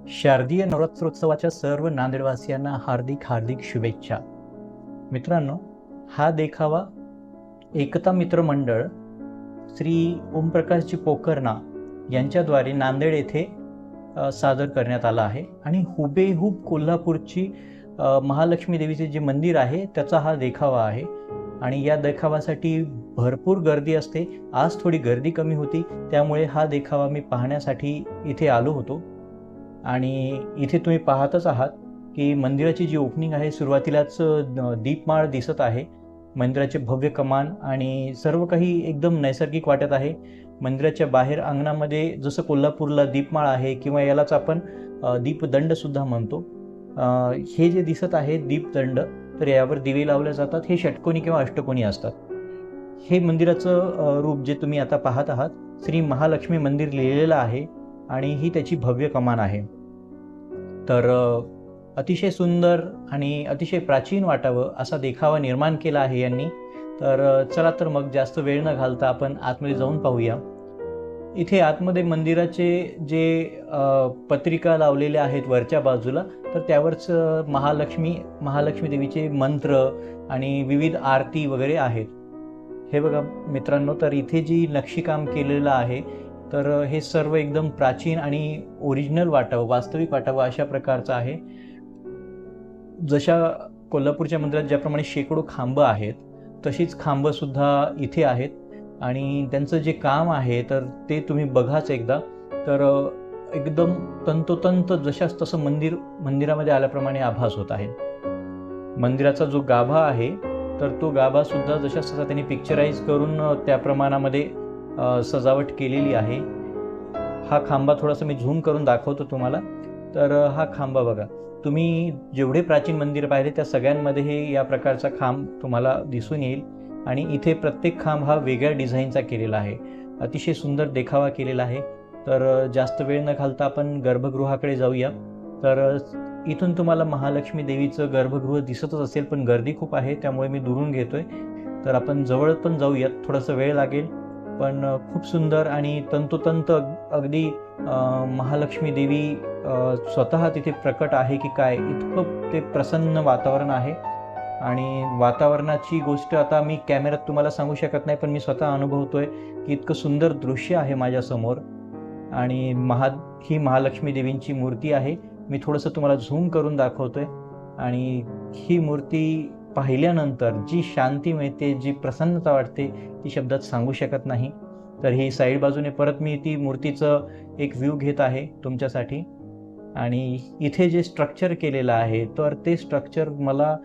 शारदीय नवरात्रोत्सवाच्या सर्व नांदेडवासियांना हार्दिक हार्दिक शुभेच्छा. मित्रांनो, हा देखावा एकता मित्र मंडळ श्री ओमप्रकाशजी पोकर्णा यांच्याद्वारे नांदेड येथे सादर करण्यात आला आहे आणि हुबेहूब कोल्हापूरची महालक्ष्मी देवीचे जे मंदिर आहे त्याचा हा देखावा आहे. आणि या देखावासाठी भरपूर गर्दी असते. आज थोडी गर्दी कमी होती, त्यामुळे हा देखावा मी पाहण्यासाठी इथे आलो होतो. आणि इथे तुम्ही पाहतच आहात की मंदिराची जी ओपनिंग आहे, सुरुवातीलाच दीपमाळ दिसत आहे. मंदिराचे भव्य कमान आणि सर्व काही एकदम नैसर्गिक वाटत आहे. मंदिराच्या बाहेर अंगणामध्ये जसं कोल्हापूरला दीपमाळ आहे किंवा यालाच आपण दीपदंड सुद्धा म्हणतो, हे जे दिसत आहे दीपदंड, तर यावर दिवे लावले जातात. हे षटकोनी किंवा अष्टकोनी असतात. हे मंदिराचं रूप जे तुम्ही आता पाहत आहात, श्री महालक्ष्मी मंदिर लिहिलेलं आहे आणि ही त्याची भव्य कमान आहे. तर अतिशय सुंदर आणि अतिशय प्राचीन वाटावं असा देखावा निर्माण केला आहे यांनी. तर चला तर मग जास्त वेळ न घालता आपण आतमध्ये जाऊन पाहूया. इथे आतमध्ये मंदिराचे जे पत्रिका लावलेल्या आहेत वरच्या बाजूला, तर त्यावरच महालक्ष्मी देवीचे मंत्र आणि विविध आरती वगैरे आहेत. हे बघा मित्रांनो, तर इथे जी नक्षीकाम केलेलं आहे, तर हे सर्व एकदम प्राचीन आणि ओरिजिनल वाटावं, वास्तविक वाटावं अशा प्रकारचं आहे. जशा कोल्हापूरच्या मंदिरात ज्याप्रमाणे शेकडो खांब आहेत, तशीच खांब सुद्धा इथे आहेत आणि त्यांचं जे काम आहे तर ते तुम्ही बघाच एकदा. तर एकदम तंतोतंत जशाच तसं मंदिरामध्ये आल्याप्रमाणे आभास होत आहे. मंदिराचा जो गाभा आहे, तर तो गाभा सुद्धा जशाच तसा त्यांनी पिक्चराइज करून त्या प्रमाणामध्ये सजावट केलेली आहे. हा खांबा थोडासा मी झूम करून दाखवतो तुम्हाला. तर हा खांबा बघा, तुम्ही जेवढे प्राचीन मंदिर पाहिले त्या सगळ्यांमध्ये हे या प्रकारचा खांब तुम्हाला दिसून येईल. आणि इथे प्रत्येक खांब हा वेगळ्या डिझाईनचा केलेला आहे. अतिशय सुंदर देखावा केलेला आहे. तर जास्त वेळ न घालता आपण गर्भगृहाकडे जाऊया. तर इथून तुम्हाला महालक्ष्मी देवीचं गर्भगृह दिसतच असेल, पण गर्दी खूप आहे त्यामुळे मी दुरून घेतोय. तर आपण जवळ पण जाऊयात, थोडासा वेळ लागेल, पण खूप सुंदर आणि तंतोतंत अगदी महालक्ष्मी देवी स्वतः तिथे प्रकट आहे की काय, इतकं ते प्रसन्न वातावरण आहे. आणि वातावरणाची गोष्ट आता मी कॅमेऱ्यात तुम्हाला सांगू शकत नाही, पण मी स्वतः अनुभवतोय की इतकं सुंदर दृश्य आहे माझ्यासमोर. आणि ही महालक्ष्मी देवींची मूर्ती आहे. मी थोडंसं तुम्हाला झूम करून दाखवतोय. आणि ही मूर्ती पाहिल्यानंतर जी शांती मिळते, जी प्रसन्नता वाटते, ती शब्दात सांगू शकत नाही. तर ही साईड बाजूने परत मी ती मूर्तीचं एक व्ह्यू घेत आहे तुमच्यासाठी. आणि इथे जे स्ट्रक्चर केलेलं आहे, तर ते स्ट्रक्चर मला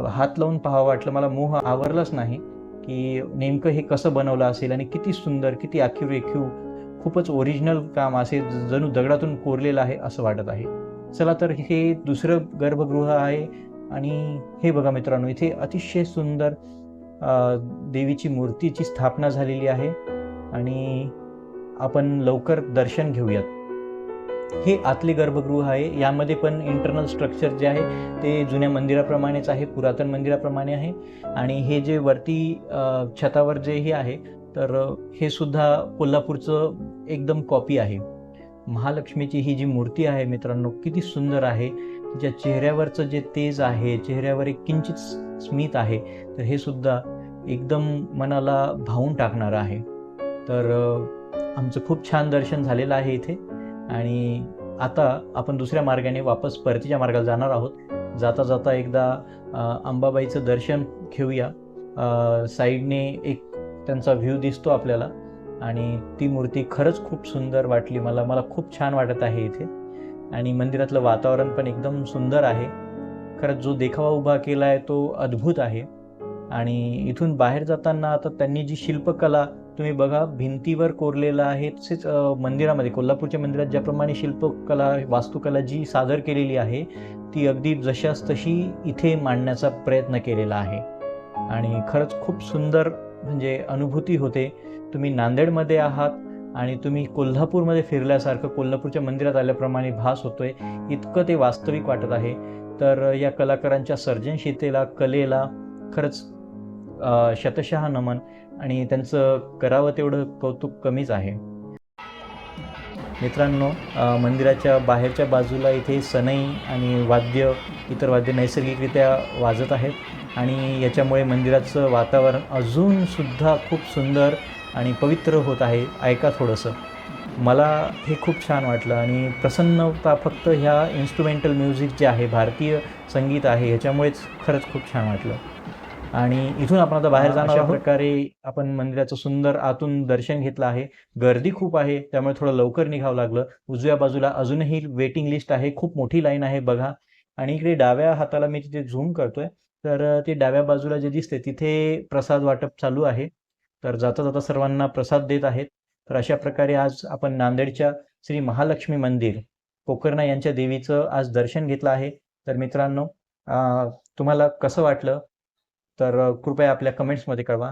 हात लावून पाहावं वाटलं. मला मोह आवरलाच नाही की नेमकं हे कसं बनवलं असेल आणि किती सुंदर, किती आखीव रेखीव, खूपच ओरिजिनल काम असे जणू दगडातून कोरलेलं आहे असं वाटत आहे. चला तर हे दुसरं गर्भगृह आहे. आणि हे बघा मित्रांनो, इथे अतिशय सुंदर देवीची मूर्तीची स्थापना झालेली आहे आणि आपण लवकर दर्शन घेऊयात. हे आतले गर्भगृह आहे. यामध्ये पण इंटरनल स्ट्रक्चर जे आहे ते जुन्या मंदिराप्रमाणेच आहे, पुरातन मंदिराप्रमाणे आहे. आणि हे जे वरती छतावर जे हे आहे, तर हे सुद्धा कोल्हापूरचं एकदम कॉपी आहे. महालक्ष्मीची ही जी मूर्ती आहे मित्रांनो, किती सुंदर आहे. ज्या चेहऱ्यावरचं जे तेज आहे, चेहऱ्यावर एक किंचित स्मित आहे, तर हे सुद्धा एकदम मनाला भावून टाकणारं आहे. तर आमचं खूप छान दर्शन झालेलं आहे इथे. आणि आता आपण दुसऱ्या मार्गाने वापस परतीच्या मार्गाला जाणार आहोत. जाता जाता एकदा अंबाबाईचं दर्शन घेऊया. साईडने एक त्यांचा व्ह्यू दिसतो आपल्याला आणि ती मूर्ती खरंच खूप सुंदर वाटली मला खूप छान वाटत आहे इथे. आणि मंदिरातलं वातावरण पण एकदम सुंदर आहे. खरंच जो देखावा उभा केला आहे तो अद्भुत आहे. आणि इथून बाहेर जाताना आता त्यांनी जी शिल्पकला तुम्ही बघा, भिंतीवर कोरलेलं आहे, तसेच मंदिरामध्ये, कोल्हापूरच्या मंदिरात ज्याप्रमाणे शिल्पकला, वास्तुकला जी सादर केलेली आहे, ती अगदी जशास तशी इथे मांडण्याचा प्रयत्न केलेला आहे. आणि खरंच खूप सुंदर म्हणजे अनुभूती होते. तुम्ही नांदेडमध्ये आहात आणि तुम्ही कोल्हापूरमध्ये फिरल्यासारखं, कोल्हापूरच्या मंदिरात आल्याप्रमाणे भास होतोय, इतकं ते वास्तविक वाटत आहे. तर या कलाकारांच्या सर्जनशीलतेला, कलेला खरंच शतशः नमन. आणि त्यांचं करावं तेवढं कौतुक कमीच आहे. मित्रांनो, मंदिराच्या बाहेरच्या बाजूला इथे सनई आणि इतर वाद्य नैसर्गिकरित्या वाजत आहेत आणि याच्यामुळे मंदिराचं वातावरण अजूनसुद्धा खूप सुंदर आणि पवित्र होत आहे. ऐका थोडंसं. मला हे खूप छान वाटलं आणि प्रसन्नता फक्त ह्या इन्स्ट्रुमेंटल म्युझिक जे आहे, भारतीय संगीत आहे, ह्याच्यामुळेच खरंच खूप छान वाटलं. आणि इथून आपण आता बाहेर जाणार आहोत. अशा प्रकारे आपण मंदिराचं सुंदर आतून दर्शन घेतलं आहे. गर्दी खूप आहे, त्यामुळे थोडं लवकर निघावं लागलं. उजव्या बाजूला अजूनही वेटिंग लिस्ट आहे, खूप मोठी लाईन आहे बघा. आणि इकडे डाव्या हाताला मी तिथे झूम करतोय, तर ते डाव्या बाजूला जे दिसते तिथे प्रसाद वाटप चालू आहे. तर जाता जाता सर्वांना प्रसाद देत आहेत. तर अशा प्रकारे आज आपण नांदेडच्या श्री महालक्ष्मी मंदिर पोकर्णा यांच्या देवीचं आज दर्शन घेतलं आहे. तर मित्रांनो, तुम्हाला कसं वाटलं तर कृपया आपल्या कमेंट्समध्ये कळवा.